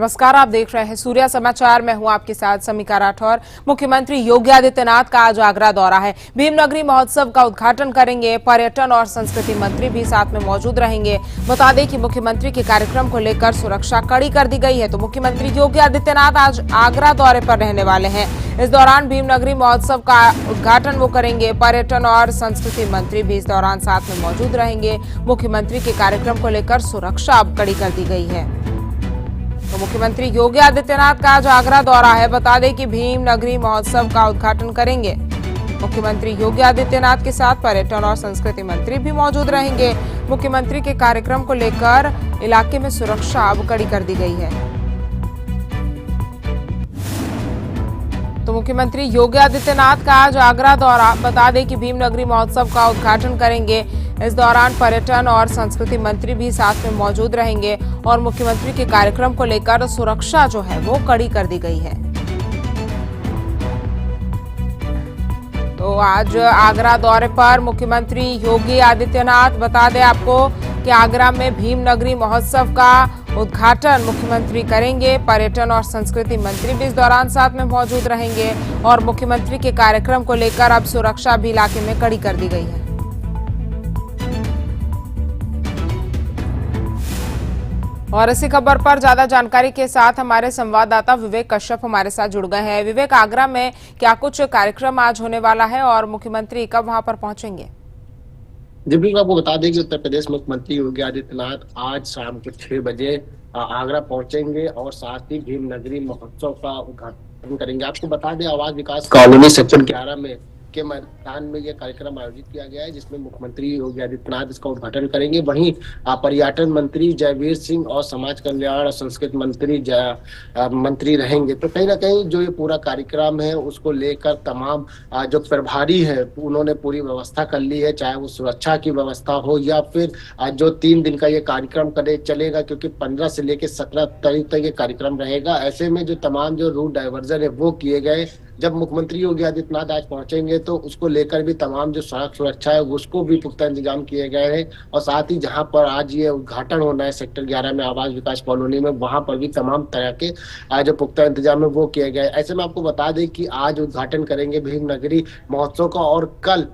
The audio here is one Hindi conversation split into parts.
नमस्कार, आप देख रहे हैं सूर्या समाचार। मैं हूं आपके साथ समीका राठौर। मुख्यमंत्री योगी आदित्यनाथ का आज आगरा दौरा है। भीमनगरी महोत्सव का उद्घाटन करेंगे। पर्यटन और संस्कृति मंत्री भी साथ में मौजूद रहेंगे। बता दें कि मुख्यमंत्री के कार्यक्रम को लेकर सुरक्षा कड़ी कर दी गई है। तो मुख्यमंत्री योगी आदित्यनाथ आज आगरा दौरे पर रहने वाले हैं। इस दौरान भीमनगरी महोत्सव का उद्घाटन वो करेंगे। पर्यटन और संस्कृति मंत्री भी इस दौरान साथ में मौजूद रहेंगे। मुख्यमंत्री के कार्यक्रम को लेकर सुरक्षा अब कड़ी कर दी गई है। तो मुख्यमंत्री योगी आदित्यनाथ का आज आगरा दौरा है। बता दें कि भीम नगरी महोत्सव का उद्घाटन करेंगे। मुख्यमंत्री योगी आदित्यनाथ के साथ पर्यटन और संस्कृति मंत्री भी मौजूद रहेंगे। मुख्यमंत्री के कार्यक्रम को लेकर इलाके में सुरक्षा अब कड़ी कर दी गई है। तो मुख्यमंत्री योगी आदित्यनाथ का आज आगरा दौरा। बता दें कि भीम नगरी महोत्सव का उद्घाटन करेंगे। इस दौरान पर्यटन और संस्कृति मंत्री भी साथ में मौजूद रहेंगे और मुख्यमंत्री के कार्यक्रम को लेकर सुरक्षा जो है वो कड़ी कर दी गई है। तो आज आगरा दौरे पर मुख्यमंत्री योगी आदित्यनाथ, बता दें आपको कि आगरा में भीम नगरी महोत्सव का उद्घाटन मुख्यमंत्री करेंगे। पर्यटन और संस्कृति मंत्री भी इस दौरान साथ में मौजूद रहेंगे और मुख्यमंत्री के कार्यक्रम को लेकर अब सुरक्षा भी इलाके में कड़ी कर दी गई है। और इसी खबर पर ज्यादा जानकारी के साथ हमारे संवाददाता विवेक कश्यप हमारे साथ जुड़ गए हैं। विवेक, आगरा में क्या कुछ कार्यक्रम आज होने वाला है और मुख्यमंत्री कब वहां पर पहुंचेंगे? जी बिल्कुल, आपको बता दें कि उत्तर प्रदेश मुख्यमंत्री योगी आदित्यनाथ आज शाम को 6 बजे आगरा पहुंचेंगे और साथ ही भीम नगरी महोत्सव का उद्घाटन करेंगे। आपको बता दें, आवास विकास कॉलोनी सेक्टर 11 में के मैदान में यह कार्यक्रम आयोजित किया गया है, जिसमें मुख्यमंत्री योगी आदित्यनाथ इसका उद्घाटन करेंगे। वहीं पर्यटन मंत्री जयवीर सिंह और समाज कल्याण और संस्कृति मंत्री रहेंगे। तो कहीं ना कहीं जो ये पूरा कार्यक्रम है उसको लेकर तमाम जो प्रभारी है उन्होंने पूरी व्यवस्था कर ली है, चाहे वो सुरक्षा की व्यवस्था हो या फिर जो 3 दिन का ये कार्यक्रम चलेगा, क्योंकि 15 से लेकर 17 तारीख तक ये कार्यक्रम रहेगा। ऐसे में जो तमाम जो रूट डाइवर्जन है वो किए गए। जब मुख्यमंत्री योगी आदित्यनाथ आज पहुंचेंगे तो उसको लेकर भी तमाम जो सड़क सुरक्षा है उसको भी पुख्ता इंतजाम किए गए हैं और साथ ही जहां पर आज ये उद्घाटन होना है सेक्टर 11 में आवास विकास कॉलोनी में, वहां पर भी तमाम तरह के जो पुख्ता इंतजाम है वो किए गए। ऐसे में आपको बता दें कि आज उद्घाटन करेंगे भीम नगरी महोत्सव का और कल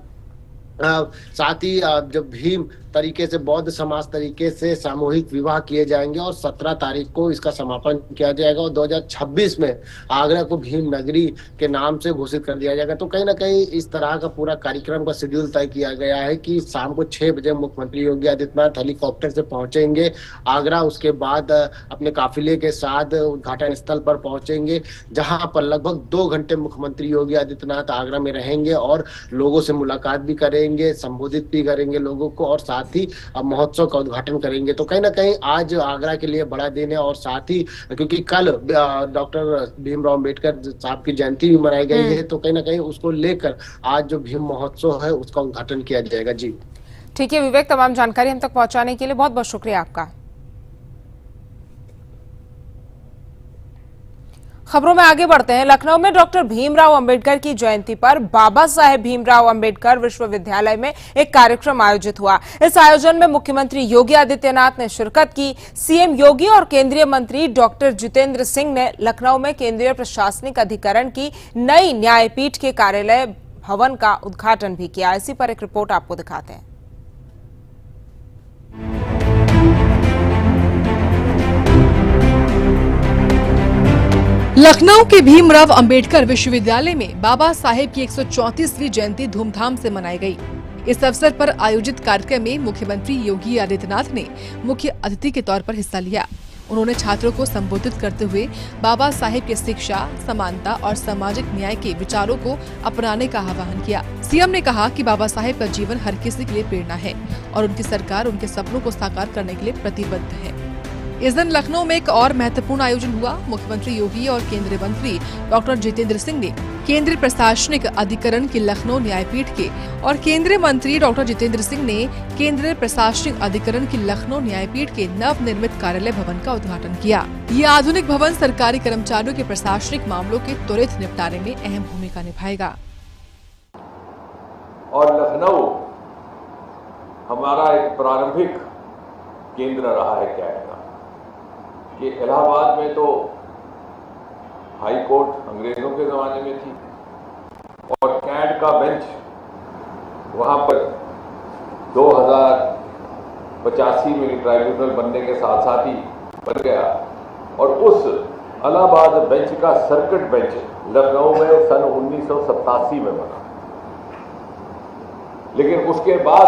साथ ही जब भीम तरीके से बौद्ध समाज तरीके से सामूहिक विवाह किए जाएंगे और 17 तारीख को इसका समापन किया जाएगा और 2026 में आगरा को भीम नगरी के नाम से घोषित कर दिया जाएगा। तो कहीं ना कहीं इस तरह का पूरा कार्यक्रम का शेड्यूल तय किया गया है कि शाम को 6 बजे मुख्यमंत्री योगी आदित्यनाथ हेलीकॉप्टर से पहुंचेंगे आगरा। उसके बाद अपने काफिले के साथ उद्घाटन स्थल पर पहुंचेंगे, जहां पर लगभग 2 घंटे मुख्यमंत्री योगी आदित्यनाथ आगरा में रहेंगे और लोगों से मुलाकात भी करेंगे, संबोधित भी करेंगे लोगों को और साथ ही महोत्सव का उद्घाटन करेंगे। तो कहीं ना कहीं आज आगरा के लिए बड़ा दिन है और साथ ही क्योंकि कल डॉक्टर भीमराव अम्बेडकर साहब की जयंती भी मनाई गई है, तो कहीं ना कहीं उसको लेकर आज जो भीम महोत्सव है उसका उद्घाटन किया जाएगा। जी ठीक है विवेक, तमाम जानकारी हम तक पहुंचाने के लिए बहुत बहुत शुक्रिया आपका। खबरों में आगे बढ़ते हैं। लखनऊ में डॉक्टर भीमराव अंबेडकर की जयंती पर बाबा साहेब भीमराव अंबेडकर विश्वविद्यालय में एक कार्यक्रम आयोजित हुआ। इस आयोजन में मुख्यमंत्री योगी आदित्यनाथ ने शिरकत की। सीएम योगी और केंद्रीय मंत्री डॉक्टर जितेंद्र सिंह ने लखनऊ में केंद्रीय प्रशासनिक अधिकरण की नई न्यायपीठ के कार्यालय भवन का उद्घाटन भी किया। इसी पर एक रिपोर्ट आपको दिखाते हैं। लखनऊ के भीमराव अंबेडकर विश्वविद्यालय में बाबा साहेब की 134वीं जयंती धूमधाम से मनाई गई। इस अवसर पर आयोजित कार्यक्रम में मुख्यमंत्री योगी आदित्यनाथ ने मुख्य अतिथि के तौर पर हिस्सा लिया। उन्होंने छात्रों को संबोधित करते हुए बाबा साहेब की शिक्षा, समानता और सामाजिक न्याय के विचारों को अपनाने का आह्वान किया। सीएम ने कहा कि बाबा साहेब का जीवन हर किसी के लिए प्रेरणा है और उनकी सरकार उनके सपनों को साकार करने के लिए प्रतिबद्ध है। इस दिन लखनऊ में एक और महत्वपूर्ण आयोजन हुआ। मुख्यमंत्री योगी और केंद्रीय मंत्री डॉक्टर जितेंद्र सिंह ने केंद्रीय प्रशासनिक अधिकरण की लखनऊ न्यायपीठ के और केंद्रीय मंत्री डॉक्टर जितेंद्र सिंह ने केंद्रीय प्रशासनिक अधिकरण की लखनऊ न्यायपीठ के नव निर्मित कार्यालय भवन का उद्घाटन किया। ये आधुनिक भवन सरकारी कर्मचारियों के प्रशासनिक मामलों के त्वरित निपटारे में अहम भूमिका निभाएगा। और लखनऊ हमारा एक प्रारंभिक केंद्र रहा है क्या कि इलाहाबाद में तो हाई कोर्ट अंग्रेजों के ज़माने में थी और कैट का बेंच वहाँ पर 2085 में ट्राइब्यूनल बनने के साथ साथ ही बन गया और उस इलाहाबाद बेंच का सर्किट बेंच लखनऊ में सन 1987 में बना। लेकिन उसके बाद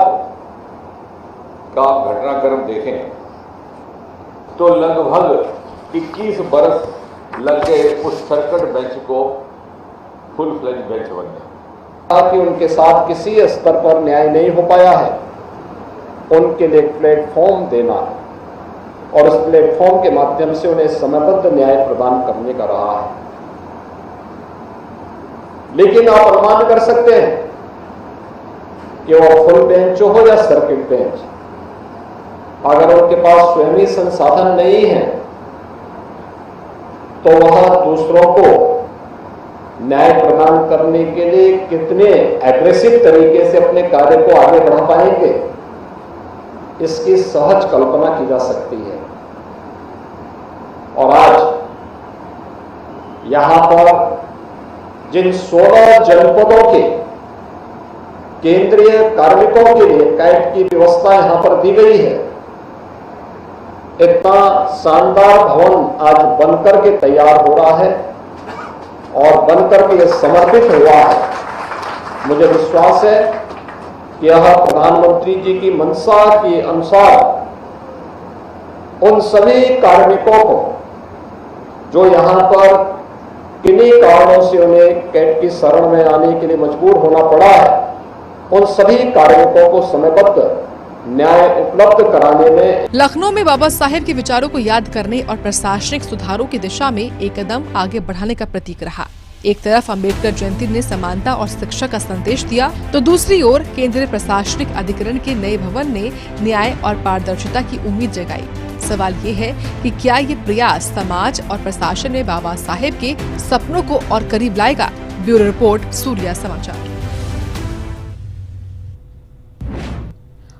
का घटनाक्रम देखें तो लगभग 21 बरस लग गए उस सर्किट बेंच को फुल फ्लेज बेंच बनने। कि उनके साथ किसी स्तर पर न्याय नहीं हो पाया है, उनके लिए प्लेटफॉर्म देना और उस प्लेटफॉर्म के माध्यम से उन्हें समयबद्ध न्याय प्रदान करने का रहा है। लेकिन आप अनुमान कर सकते हैं कि वो फुल बेंच हो या सर्किट बेंच, अगर उनके पास स्वयं ही संसाधन नहीं है तो वह दूसरों को न्याय प्रदान करने के लिए कितने एग्रेसिव तरीके से अपने कार्य को आगे बढ़ा पाएंगे, इसकी सहज कल्पना की जा सकती है। और आज यहां पर जिन 16 जनपदों के केंद्रीय कार्मिकों के लिए कैट की व्यवस्था यहां पर दी गई है, इतना शानदार भवन आज बनकर के तैयार हो रहा है और बनकर के समर्पित हुआ है। मुझे विश्वास है कि यह प्रधानमंत्री जी की मंशा के अनुसार उन सभी कार्मिकों को जो यहां पर किन्हीं कारणों से उन्हें कैट की शरण में आने के लिए मजबूर होना पड़ा है, उन सभी कार्मिकों को समयबद्ध न्याय उपलब्ध कराने में लखनऊ में बाबा साहेब के विचारों को याद करने और प्रशासनिक सुधारों की दिशा में एक कदम आगे बढ़ाने का प्रतीक रहा। एक तरफ अंबेडकर जयंती ने समानता और शिक्षा का संदेश दिया, तो दूसरी ओर केंद्रीय प्रशासनिक अधिकरण के नए भवन ने न्याय और पारदर्शिता की उम्मीद जगाई। सवाल ये है कि क्या ये प्रयास समाज और प्रशासन में बाबा साहेब के सपनों को और करीब लाएगा। ब्यूरो रिपोर्ट, सूर्या समाचार।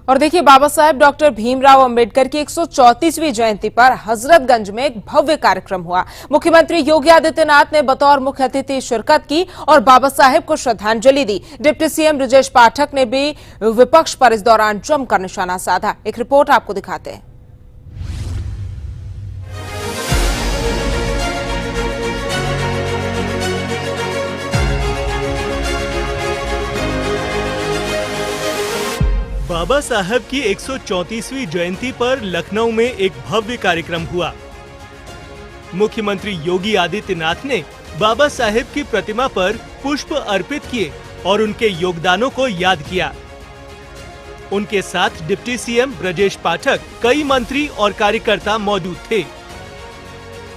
और देखिए, बाबा साहेब डॉक्टर भीमराव अंबेडकर की 134वीं जयंती पर हजरतगंज में एक भव्य कार्यक्रम हुआ। मुख्यमंत्री योगी आदित्यनाथ ने बतौर मुख्य अतिथि शिरकत की और बाबा साहेब को श्रद्धांजलि दी। डिप्टी सीएम ब्रजेश पाठक ने भी विपक्ष पर इस दौरान जमकर निशाना साधा। एक रिपोर्ट आपको दिखाते हैं। बाबा साहब की 134वीं जयंती पर लखनऊ में एक भव्य कार्यक्रम हुआ। मुख्यमंत्री योगी आदित्यनाथ ने बाबा साहेब की प्रतिमा पर पुष्प अर्पित किए और उनके योगदानों को याद किया। उनके साथ डिप्टी सीएम ब्रजेश पाठक, कई मंत्री और कार्यकर्ता मौजूद थे।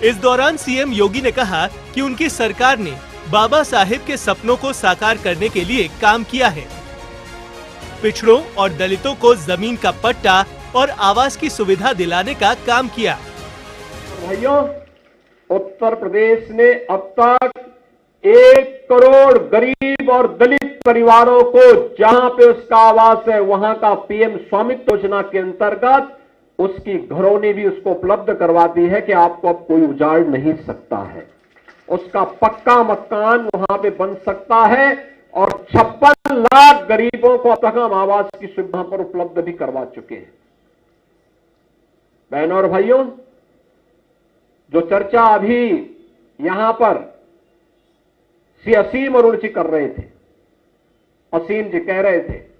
इस दौरान सीएम योगी ने कहा कि उनकी सरकार ने बाबा साहेब के सपनों को साकार करने के लिए काम किया है। पिछड़ों और दलितों को जमीन का पट्टा और आवास की सुविधा दिलाने का काम किया। भाइयों, उत्तर प्रदेश ने अब तक 1 करोड़ गरीब और दलित परिवारों को जहां पे उसका आवास है वहां का पीएम स्वामित्व योजना के अंतर्गत उसकी घरौनी भी उसको उपलब्ध करवा दी है कि आपको अब कोई उजाड़ नहीं सकता है। उसका पक्का मकान वहां पे बन सकता है और 56 लाख गरीबों को अब तक हम आवास की सुविधा पर उपलब्ध भी करवा चुके हैं। बहनों और भाइयों, जो चर्चा अभी यहां पर श्री असीम अरुण जी कर रहे थे, असीम जी कह रहे थे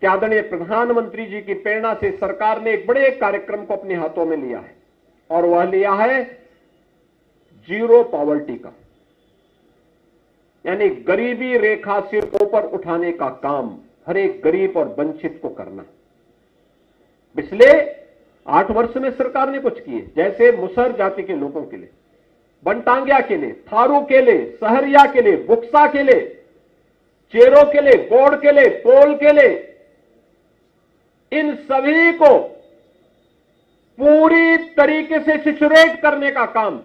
कि आदरणीय प्रधानमंत्री जी की प्रेरणा से सरकार ने एक बड़े कार्यक्रम को अपने हाथों में लिया है और वह लिया है जीरो पॉवर्टी का, यानी गरीबी रेखा से ऊपर उठाने का काम हर एक गरीब और वंचित को करना। पिछले 8 वर्ष में सरकार ने कुछ किए, जैसे मुसहर जाति के लोगों के लिए, बनटांगिया के लिए, थारू के लिए, सहरिया के लिए, बुक्सा के लिए, चेरो के लिए, गोड़ के लिए, कोल के लिए, इन सभी को पूरी तरीके से सिचुएट करने का काम।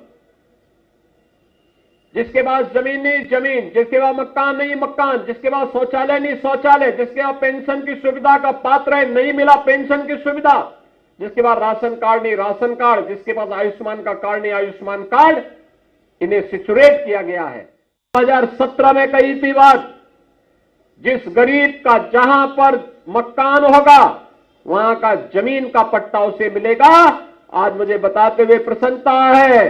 जिसके पास जमीन नहीं जमीन, जिसके पास मकान नहीं मकान, जिसके पास शौचालय नहीं शौचालय, जिसके पास पेंशन की सुविधा का पात्र है नहीं मिला पेंशन की सुविधा, जिसके पास राशन कार्ड नहीं राशन कार्ड, जिसके पास आयुष्मान का कार्ड नहीं आयुष्मान कार्ड, इन्हें सिचुरेट किया गया है। 2017 में कही थी बात, जिस गरीब का जहां पर मकान होगा वहां का जमीन का पट्टा उसे मिलेगा। आज मुझे बताते हुए प्रसन्नता है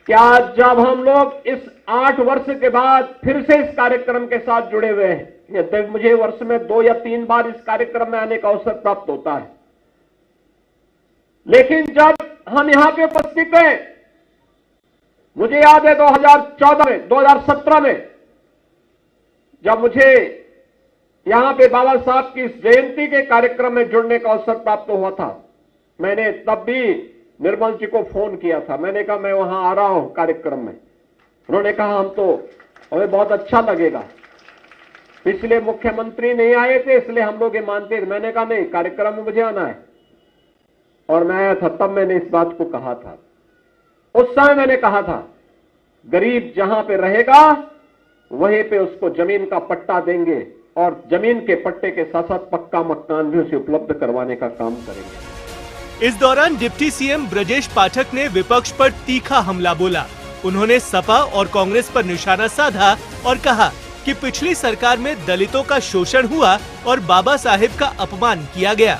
कि आज जब हम लोग इस 8 वर्ष के बाद फिर से इस कार्यक्रम के साथ जुड़े हुए हैं, यद्यपि मुझे वर्ष में 2 या 3 बार इस कार्यक्रम में आने का अवसर प्राप्त होता है, लेकिन जब हम यहां पे उपस्थित हैं, मुझे याद है 2017 में जब मुझे यहां पे बाबा साहब की इस जयंती के कार्यक्रम में जुड़ने का अवसर प्राप्त हुआ था, मैंने तब भी निर्मल जी को फोन किया था। मैंने कहा मैं वहां आ रहा हूं कार्यक्रम में। उन्होंने कहा हमें बहुत अच्छा लगेगा, पिछले मुख्यमंत्री नहीं आए थे इसलिए हम लोग ये मानते थे। मैंने कहा नहीं, कार्यक्रम में मुझे आना है। और मैं आया था, तब मैंने इस बात को कहा था। उस समय मैंने कहा था गरीब जहां पे रहेगा वहीं पे उसको जमीन का पट्टा देंगे और जमीन के पट्टे के साथ साथ पक्का मकान भी उसे उपलब्ध करवाने का काम करेंगे। इस दौरान डिप्टी सीएम ब्रजेश पाठक ने विपक्ष पर तीखा हमला बोला। उन्होंने सपा और कांग्रेस पर निशाना साधा और कहा कि पिछली सरकार में दलितों का शोषण हुआ और बाबा साहेब का अपमान किया गया।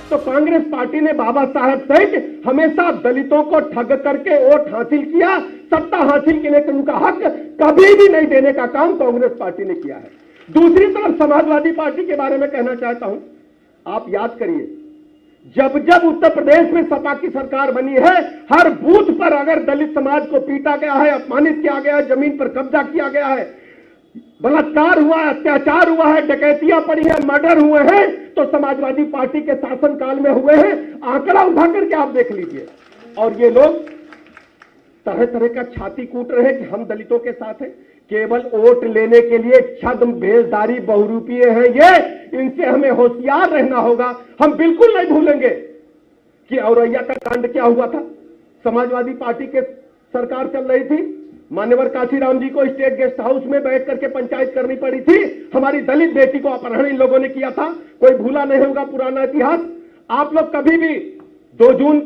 तो कांग्रेस पार्टी ने बाबा साहेब सहित हमेशा दलितों को ठग करके वोट हासिल किया, सत्ता हासिल करने का उनका हक कभी भी नहीं देने का काम कांग्रेस पार्टी ने किया है। दूसरी तरफ समाजवादी पार्टी के बारे में कहना चाहता हूं, आप याद करिए, जब जब उत्तर प्रदेश में सपा की सरकार बनी है, हर बूथ पर अगर दलित समाज को पीटा गया है, अपमानित किया गया है, जमीन पर कब्जा किया गया है, बलात्कार हुआ है, अत्याचार हुआ है, डकैतियां पड़ी है, मर्डर हुए हैं, तो समाजवादी पार्टी के शासनकाल में हुए हैं। आंकड़ा उठा करके आप देख लीजिए। और ये लोग तरह तरह का छाती कूट रहे हैं कि हम दलितों के साथ हैं, केवल वोट लेने के लिए छद्म भेजदारी बहुरूपीय हैं ये, इनसे हमें होशियार रहना होगा। हम बिल्कुल नहीं भूलेंगे कि औरैया का कांड क्या हुआ था। समाजवादी पार्टी के सरकार चल रही थी, मान्यवर काशीराम जी को स्टेट गेस्ट हाउस में बैठ करके पंचायत करनी पड़ी थी। हमारी दलित बेटी को अपहरण इन लोगों ने किया था, कोई भूला नहीं होगा पुराना इतिहास। आप लोग कभी भी 2 जून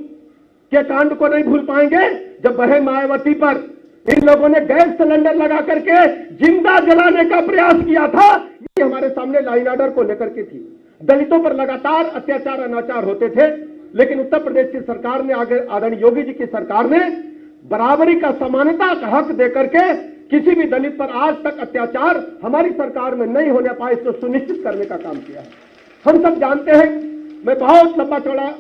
के कांड को नहीं भूल पाएंगे, जब बहन मायावती पर इन लोगों ने गैस सिलेंडर लगा करके जिंदा जलाने का प्रयास किया था। ये हमारे सामने लाइन ऑर्डर को लेकर के थी। दलितों पर लगातार अत्याचार अनाचार होते थे, लेकिन उत्तर प्रदेश की सरकार ने, आदरणीय योगी जी की सरकार ने बराबरी का, समानता का हक देकर के किसी भी दलित पर आज तक अत्याचार हमारी सरकार में नहीं होने पाए, इसको सुनिश्चित करने का काम किया है। हम सब जानते हैं, मैं बहुत लंबा चौड़ा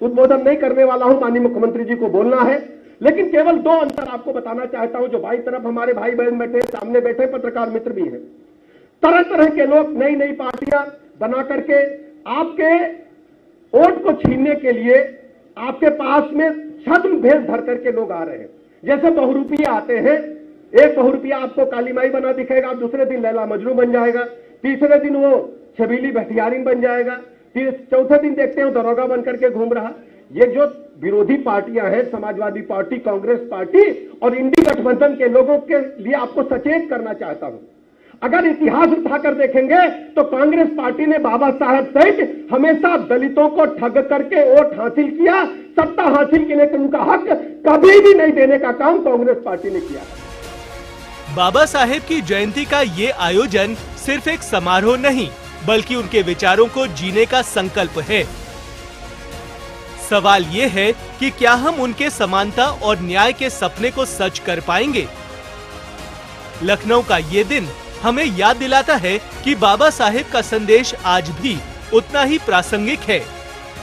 उद्बोधन नहीं करने वाला हूं, माननीय मुख्यमंत्री जी को बोलना है, लेकिन केवल 2 अंतर आपको बताना चाहता हूं। जो बाई तरफ हमारे भाई बहन बैठे, सामने बैठे पत्रकार मित्र भी हैं, तरह तरह के लोग नई नई पार्टियां बना करके आपके वोट को छीनने के लिए आपके पास में छद्म भेष धर करके लोग आ रहे हैं। जैसे बहुरूपिया आते हैं, एक बहुरूपिया आपको काली माई बना दिखेगा, दूसरे दिन लैला मजनू बन जाएगा, तीसरे दिन वो छबीली भटियारिन बन जाएगा, चौथे दिन देखते हैं दरोगा बन करके घूम रहा। ये जो विरोधी पार्टियां हैं, समाजवादी पार्टी, कांग्रेस पार्टी और इंडी गठबंधन के लोगों के लिए आपको सचेत करना चाहता हूं। अगर इतिहास उठाकर देखेंगे तो कांग्रेस पार्टी ने बाबा साहब सहित हमेशा दलितों को ठग करके वोट हासिल किया, सत्ता हासिल करने का उनका हक कभी भी नहीं देने का काम कांग्रेस पार्टी ने किया। बाबा साहेब की जयंती का ये आयोजन सिर्फ एक समारोह नहीं, बल्कि उनके विचारों को जीने का संकल्प है। सवाल ये है कि क्या हम उनके समानता और न्याय के सपने को सच कर पाएंगे? लखनऊ का ये दिन हमें याद दिलाता है कि बाबा साहेब का संदेश आज भी उतना ही प्रासंगिक है।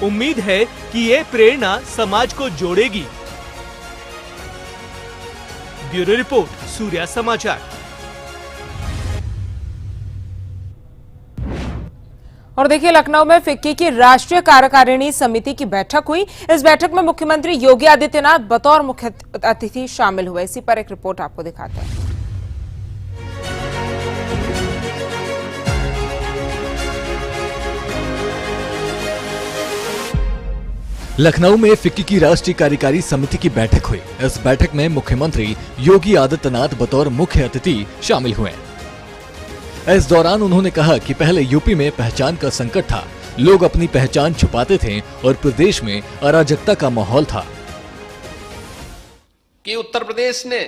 उम्मीद है कि ये प्रेरणा समाज को जोड़ेगी। ब्यूरो रिपोर्ट, सूर्या समाचार। और देखिए, लखनऊ में फिक्की की राष्ट्रीय कार्यकारिणी समिति की बैठक हुई। इस बैठक में मुख्यमंत्री योगी आदित्यनाथ बतौर मुख्य अतिथि शामिल हुए। इसी पर एक रिपोर्ट आपको दिखाते हैं। लखनऊ में फिक्की की राष्ट्रीय कार्यकारी समिति की बैठक हुई। इस बैठक में मुख्यमंत्री योगी आदित्यनाथ बतौर मुख्य अतिथि शामिल हुए। इस दौरान उन्होंने कहा कि पहले यूपी में पहचान का संकट था, लोग अपनी पहचान छुपाते थे और प्रदेश में अराजकता का माहौल था। कि उत्तर प्रदेश ने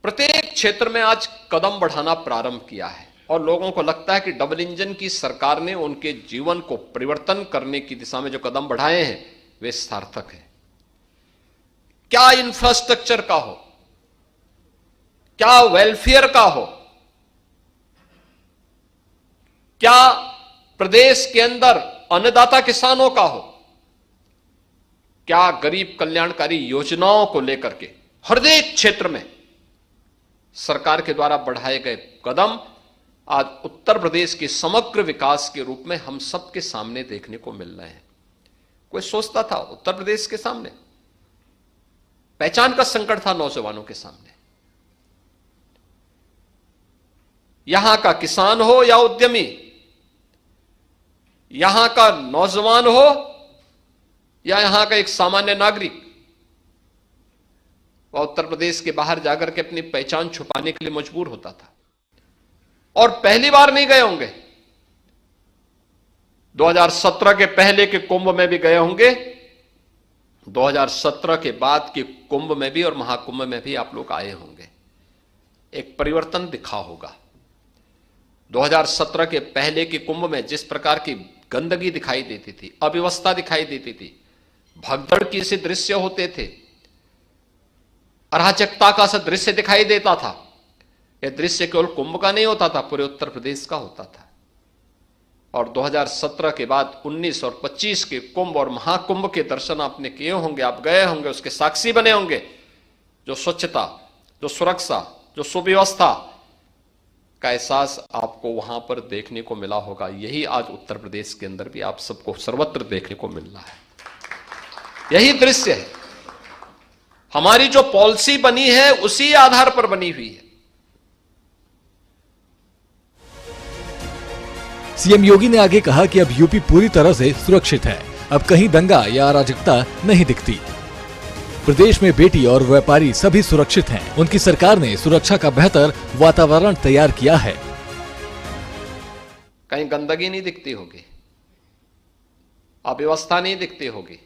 प्रत्येक क्षेत्र में आज कदम बढ़ाना प्रारंभ किया है और लोगों को लगता है कि डबल इंजन की सरकार ने उनके जीवन को परिवर्तन करने की दिशा में जो कदम बढ़ाए हैं वे सार्थक है। क्या इंफ्रास्ट्रक्चर का हो, क्या वेलफेयर का हो, क्या प्रदेश के अंदर अन्नदाता किसानों का हो, क्या गरीब कल्याणकारी योजनाओं को लेकर के हर एक क्षेत्र में सरकार के द्वारा बढ़ाए गए कदम आज उत्तर प्रदेश के समग्र विकास के रूप में हम सबके सामने देखने को मिल रहे हैं। कोई सोचता था उत्तर प्रदेश के सामने पहचान का संकट था, नौजवानों के सामने, यहां का किसान हो या उद्यमी, यहां का नौजवान हो या यहां का एक सामान्य नागरिक, वह उत्तर प्रदेश के बाहर जाकर के अपनी पहचान छुपाने के लिए मजबूर होता था। और पहली बार नहीं गए होंगे, 2017 के पहले के कुंभ में भी गए होंगे, 2017 के बाद के कुंभ में भी और महाकुंभ में भी आप लोग आए होंगे। एक परिवर्तन दिखा होगा। 2017 के पहले के कुंभ में जिस प्रकार की गंदगी दिखाई देती थी, अव्यवस्था दिखाई देती थी, भगदड़ के से दृश्य होते थे, अराजकता का सा दृश्य दिखाई देता था। यह दृश्य केवल कुंभ का नहीं होता था, पूरे उत्तर प्रदेश का होता था। और 2017 के बाद 19 और 25 के कुंभ और महाकुंभ के दर्शन आपने किए होंगे, आप गए होंगे, उसके साक्षी बने होंगे। जो स्वच्छता, जो सुरक्षा, जो सुव्यवस्था का एहसास आपको वहां पर देखने को मिला होगा, यही आज उत्तर प्रदेश के अंदर भी आप सबको सर्वत्र देखने को मिल रहा है। यही दृश्य है। हमारी जो पॉलिसी बनी है उसी आधार पर बनी हुई है। सीएम योगी ने आगे कहा कि अब यूपी पूरी तरह से सुरक्षित है, अब कहीं दंगा या अराजकता नहीं दिखती। प्रदेश में बेटी और व्यापारी सभी सुरक्षित हैं। उनकी सरकार ने सुरक्षा का बेहतर वातावरण तैयार किया है। कहीं गंदगी नहीं दिखती होगी, अव्यवस्था नहीं दिखती होगी,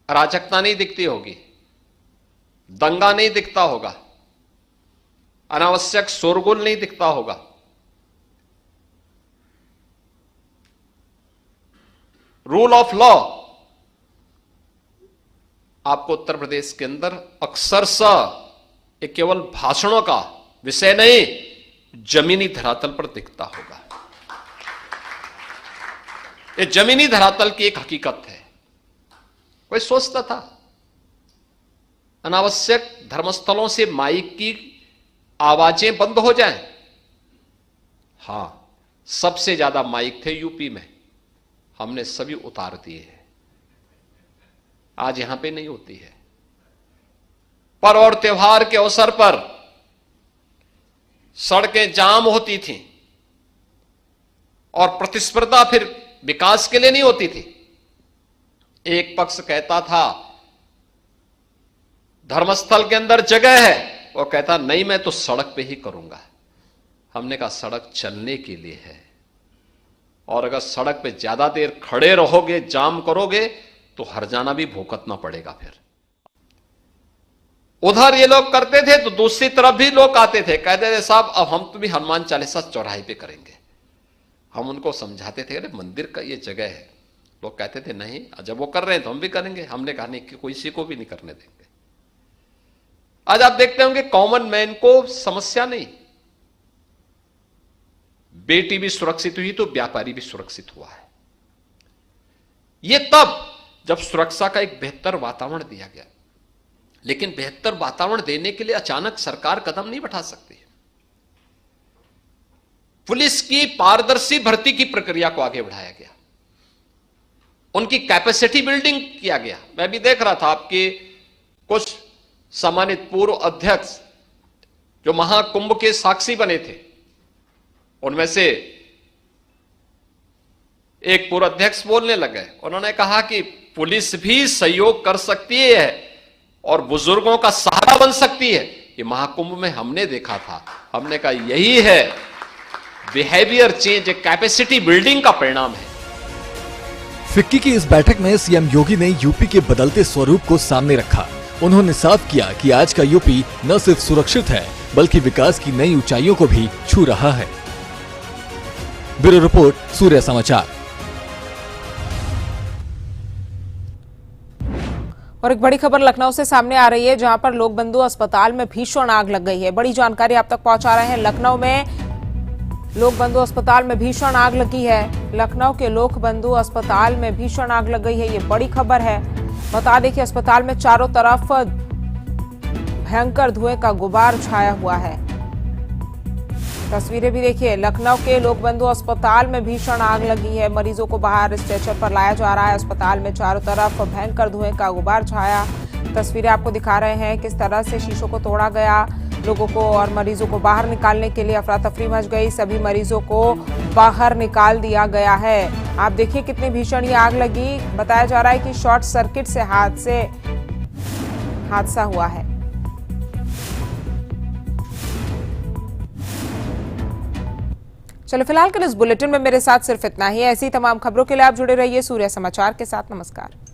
अराजकता नहीं दिखती होगी, दंगा नहीं दिखता होगा, अनावश्यक शोरगुल नहीं दिखता होगा। रूल ऑफ लॉ आपको उत्तर प्रदेश के अंदर अक्सरशः एक केवल भाषणों का विषय नहीं, जमीनी धरातल पर दिखता होगा। ये जमीनी धरातल की एक हकीकत है। कोई सोचता था अनावश्यक धर्मस्थलों से माइक की आवाजें बंद हो जाएं? हां, सबसे ज्यादा माइक थे यूपी में, हमने सभी उतार दिए हैं। आज यहां पे नहीं होती है। पर्व और त्योहार के अवसर पर सड़कें जाम होती थीं और प्रतिस्पर्धा फिर विकास के लिए नहीं होती थी। एक पक्ष कहता था धर्मस्थल के अंदर जगह है, वो कहता नहीं मैं तो सड़क पे ही करूंगा। हमने कहा सड़क चलने के लिए है, और अगर सड़क पे ज्यादा देर खड़े रहोगे, जाम करोगे तो हर्जाना भी भुगतना पड़ेगा। फिर उधर ये लोग करते थे तो दूसरी तरफ भी लोग आते थे, कहते थे साहब अब हम तो भी हनुमान चालीसा चौराहे पे करेंगे। हम उनको समझाते थे अरे मंदिर का ये जगह है। लोग कहते थे नहीं, जब वो कर रहे हैं तो हम भी करेंगे। हमने कहा नहीं कि किसी को भी नहीं करने देंगे। आज आप देखते होंगे कॉमन मैन को समस्या नहीं, बेटी भी सुरक्षित हुई तो व्यापारी भी सुरक्षित हुआ है। यह तब जब सुरक्षा का एक बेहतर वातावरण दिया गया। लेकिन बेहतर वातावरण देने के लिए अचानक सरकार कदम नहीं बढ़ा सकती। पुलिस की पारदर्शी भर्ती की प्रक्रिया को आगे बढ़ाया गया, उनकी कैपेसिटी बिल्डिंग किया गया। मैं भी देख रहा था आपके कुछ सम्मानित पूर्व अध्यक्ष जो महाकुंभ के साक्षी बने थे, उनमें से एक पूर्व अध्यक्ष बोलने लगे। उन्होंने कहा कि पुलिस भी सहयोग कर सकती है और बुजुर्गों का सहारा बन सकती है। ये महाकुंभ में हमने देखा था। हमने कहा यही है बिहेवियर चेंज, एक कैपेसिटी बिल्डिंग का परिणाम है। फिक्की की इस बैठक में सीएम योगी ने यूपी के बदलते स्वरूप को सामने रखा। उन्होंने साफ किया कि आज का यूपी न सिर्फ सुरक्षित है बल्कि विकास की नई ऊंचाइयों को भी छू रहा है। ब्यूरो रिपोर्ट, सूर्य समाचार। और एक बड़ी खबर लखनऊ से सामने आ रही है, जहां पर लोक बंधु अस्पताल में भीषण आग लग गई है। बड़ी जानकारी आप तक पहुंचा रहे हैं। लखनऊ में लोक बंधु अस्पताल में भीषण आग लगी है। लखनऊ के लोक बंधु अस्पताल में भीषण आग लग गई है, ये बड़ी खबर है। बता दें कि अस्पताल में चारों तरफ भयंकर धुएं का गुबार छाया हुआ है। तस्वीरें भी देखिए, लखनऊ के लोक बंधु अस्पताल में भीषण आग लगी है। मरीजों को बाहर स्ट्रेचर पर लाया जा रहा है। अस्पताल में चारों तरफ भयंकर धुएं का गुबार छाया। तस्वीरें आपको दिखा रहे हैं किस तरह से शीशों को तोड़ा गया। लोगों को और मरीजों को बाहर निकालने के लिए अफरा तफरी मच गई। सभी मरीजों को बाहर निकाल दिया गया है। आप देखिए कितनी भीषण ये आग लगी। बताया जा रहा है कि शॉर्ट सर्किट से हादसा हुआ है। चलो फिलहाल के इस बुलेटिन में मेरे साथ सिर्फ इतना ही है। ऐसी तमाम खबरों के लिए आप जुड़े रहिए सूर्य समाचार के साथ। नमस्कार।